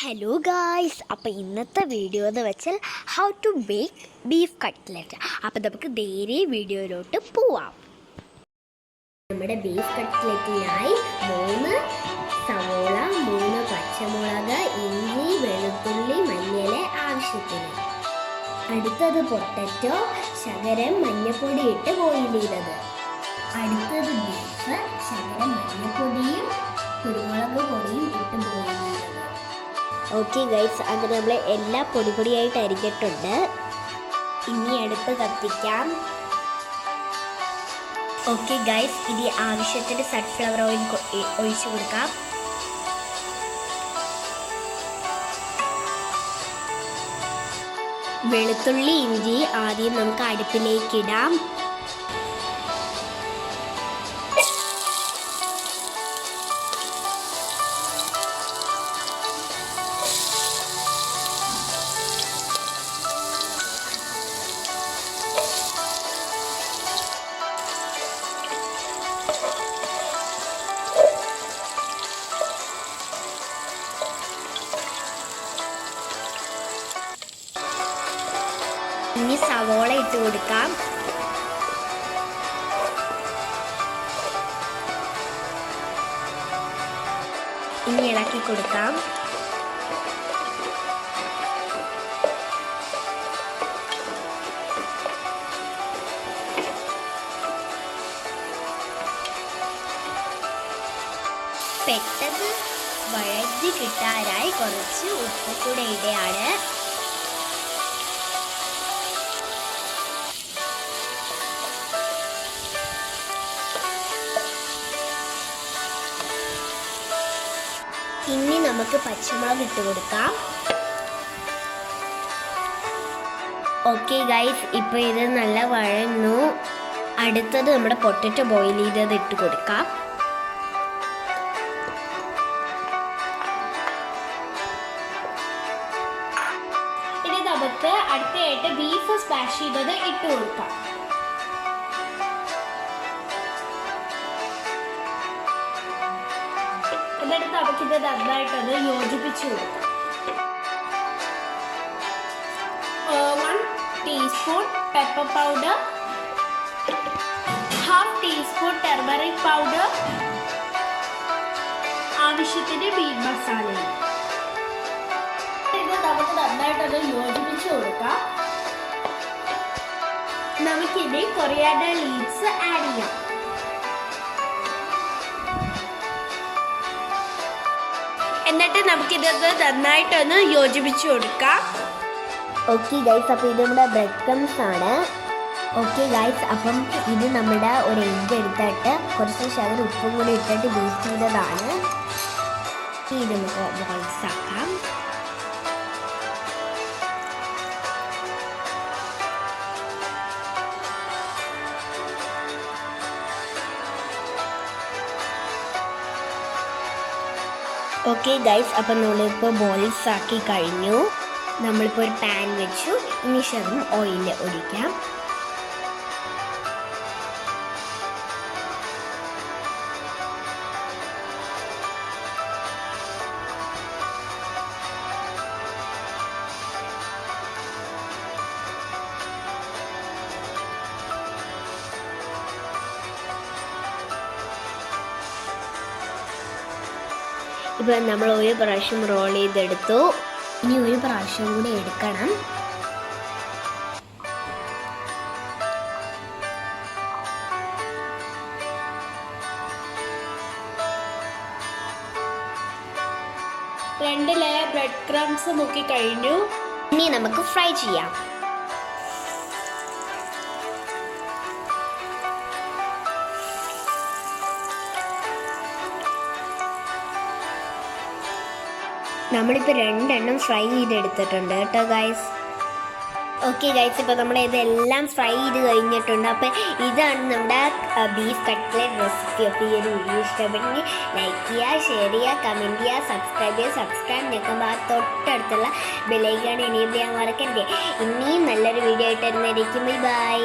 Hello guys, അപ്പോൾ ഇന്നത്തെ video എന്ന് വെച്ചാൽ how to make beef cutlet. അപ്പോൾ നമുക്ക് നേരെ വീഡിയോയിലോട്ട് പോവാം. നമ്മുടെ ബീഫ് കട്ട്ലറ്റിനായി 3 സവോള, 3 പച്ചമുളക്, ഇഞ്ചി, വെളുത്തുള്ളി, മഞ്ഞൾ ആവശ്യത്തിന്. അടുത്തത് പൊട്ടറ്റോ, ശകലം മഞ്ഞൾപ്പൊടി ഇട്ട് ബോയിൽ ചെയ്തത്. അടുത്തത് ബീഫ്, ശകലം മഞ്ഞൾപ്പൊടിയും കുരുമുളക് പൊടിയും ഇട്ട് ബോയിൽ ചെയ്തത്. ഓക്കെ ഗൈസ്, അങ്ങനെ നമ്മൾ എല്ലാം പൊടിയായിട്ട് അരിഞ്ഞിട്ടുണ്ട്. ഇനി അടുപ്പ് കത്തിക്കാം. ഓക്കെ ഗൈസ്, ഇനി ആവശ്യത്തിന് സൺഫ്ലവർ ഓയിൽ ഒഴിച്ചു കൊടുക്കാം. വെളുത്തുള്ളി, ഇഞ്ചി ആദ്യം നമുക്ക് അടുപ്പിലേക്ക് ഇടാം. ഇനി സവോള ഇട്ട് കൊടുക്കാം. ഇനി ഇളക്കി കൊടുക്കാം. പെട്ടെന്ന് വഴഞ്ഞ് കിട്ടാനായി കുറച്ച് ഉപ്പ് കൂടെ ഇടുകയാണ്. ഇനി നമുക്ക് പച്ചമുളക് ഇട്ട് കൊടുക്കാം. ഓക്കെ ഗൈസ്, ഇപ്പോൾ ഇത് നല്ല വഴന്നു. അടുത്തത് നമ്മുടെ പൊട്ടറ്റോ ബോയിൽ ചെയ്തത് ഇട്ട് കൊടുക്കാം. ഇനി നമുക്ക് അടുത്തതായിട്ട് ബീഫ് സ്മാഷ് ചെയ്തത് ഇട്ട് കൊടുക്കാം. എന്നിട്ട് നമുക്കിത് നന്നായിട്ടൊന്ന് യോജിപ്പിച്ചു കൊടുക്കാം. 1 teaspoon pepper powder, 1/2 teaspoon turmeric powder, ആവശ്യത്തിന് മീറ്റ് മസാലയും. ഇത് നമുക്ക് നന്നായിട്ടൊന്ന് യോജിപ്പിച്ചു കൊടുക്കാം. നമുക്കിനി കൊറിയാൻഡർ ലീവ്സ് ആഡ് ചെയ്യാം. എന്നിട്ട് നമുക്കിതൊന്ന് നന്നായിട്ടൊന്ന് യോജിപ്പിച്ചു കൊടുക്കാം. ഓക്കെ ഗൈസ്, അപ്പോൾ ഇത് നമ്മുടെ ബ്രെഡ് ക്രംസ് ആണ്. ഓക്കെ ഗൈസ്, അപ്പം ഇത് നമ്മുടെ ഒരു എഗ്ഗ് എടുത്തിട്ട് കുറച്ച് ശകലം ഉപ്പും കൂടി ഇട്ടിട്ട് ബീറ്റ് ചെയ്തതാണ്. ഇത് നമുക്ക് ബോൾസ് ആക്കാം. ഓക്കെ ഗൈസ്, അപ്പം നമ്മളിപ്പോൾ ബോൾസ് ആക്കി കഴിഞ്ഞു. നമ്മളിപ്പോൾ ഒരു പാൻ വെച്ചു. ഇനി ശകലം ഓയിൽ ഒഴിക്കാം. ഇപ്പം നമ്മൾ ഒരു പ്രാവശ്യം റോൾ ചെയ്തെടുത്തു. ഇനി ഒരു പ്രാവശ്യം കൂടി എടുക്കണം. രണ്ട് ലെയർ ബ്രെഡ് ക്രംസ് മുക്കി കഴിഞ്ഞു. ഇനി നമുക്ക് ഫ്രൈ ചെയ്യാം. നമ്മളിപ്പോൾ 2 എണ്ണം ഫ്രൈ ചെയ്തെടുത്തിട്ടുണ്ട് കേട്ടോ ഗൈസ്. ഓക്കെ ഗൈസ്, ഇപ്പോൾ നമ്മൾ ഇതെല്ലാം ഫ്രൈ ചെയ്ത് കഴിഞ്ഞിട്ടുണ്ട്. അപ്പോൾ ഇതാണ് നമ്മുടെ ബീഫ് കട്ട്ലറ്റ് റെസിപ്പി. അപ്പോൾ ഈ ഒരു വീഡിയോ ഇഷ്ടപ്പെട്ടെങ്കിൽ ലൈക്ക് ചെയ്യുക, ഷെയർ ചെയ്യുക, കമൻറ്റ് ചെയ്യുക, സബ്സ്ക്രൈബ് ചെയ്യുക. സബ്സ്ക്രൈബ് നിൽക്കുമ്പോൾ തൊട്ടടുത്തുള്ള ബെല്ലൈക്കൺ എനേബിൾ ചെയ്യാൻ മറക്കരുത്. ഇനിയും നല്ലൊരു വീഡിയോ ആയിട്ട് വരുന്നതായിരിക്കും. ബൈ.